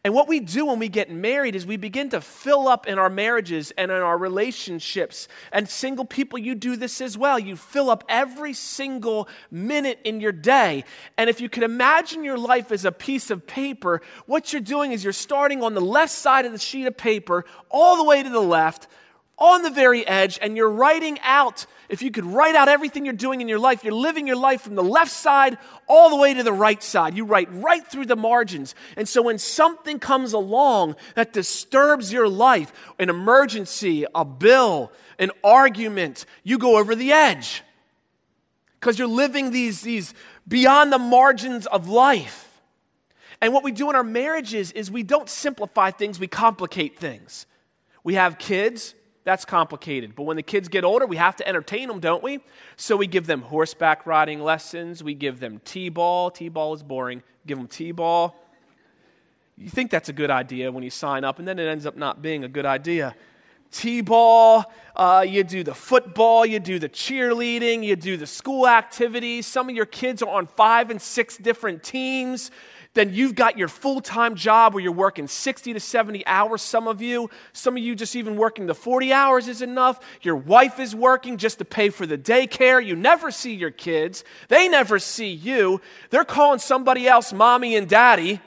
And what we do when we get married is we begin to fill up in our marriages and in our relationships. And single people, you do this as well. You fill up every single minute in your day. And if you can imagine your life as a piece of paper, what you're doing is you're starting on the left side of the sheet of paper, all the way to the left, on the very edge, and you're writing out, if you could write out everything you're doing in your life, you're living your life from the left side all the way to the right side. You write right through the margins. And so when something comes along that disturbs your life, an emergency, a bill, an argument, you go over the edge. Because you're living these beyond the margins of life. And what we do in our marriages is we don't simplify things, we complicate things. We have kids. That's complicated. But when the kids get older, we have to entertain them, don't we? So we give them horseback riding lessons. We give them t-ball. T-ball is boring. Give them t-ball. You think that's a good idea when you sign up, and then it ends up not being a good idea. T-ball, you do the football, you do the cheerleading, you do the school activities. Some of your kids are on 5 and 6 different teams. Then you've got your full-time job where you're working 60 to 70 hours, some of you just even working the 40 hours is enough. Your wife is working just to pay for the daycare. You never see your kids. They never see you. They're calling somebody else mommy and daddy.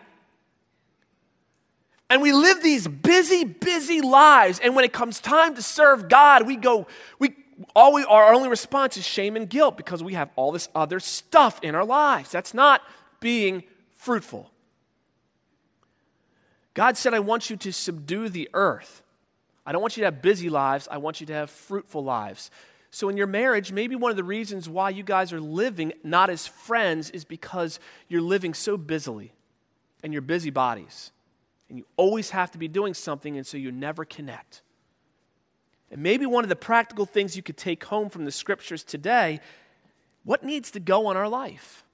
And we live these busy, busy lives. And when it comes time to serve God, our only response is shame and guilt because we have all this other stuff in our lives. That's not being fruitful. God said, I want you to subdue the earth. I don't want you to have busy lives. I want you to have fruitful lives. So in your marriage, maybe one of the reasons why you guys are living not as friends is because you're living so busily and you're busybodies. And you always have to be doing something, and so you never connect. And maybe one of the practical things you could take home from the scriptures today, what needs to go in our life?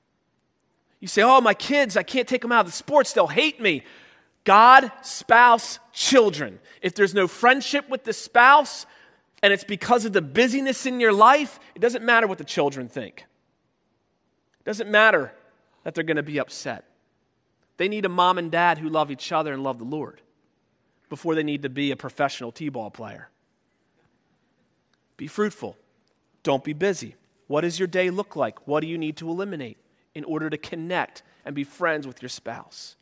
You say, oh, my kids, I can't take them out of the sports. They'll hate me. God, spouse, children. If there's no friendship with the spouse and it's because of the busyness in your life, it doesn't matter what the children think. It doesn't matter that they're going to be upset. They need a mom and dad who love each other and love the Lord before they need to be a professional t-ball player. Be fruitful. Don't be busy. What does your day look like? What do you need to eliminate in order to connect and be friends with your spouse?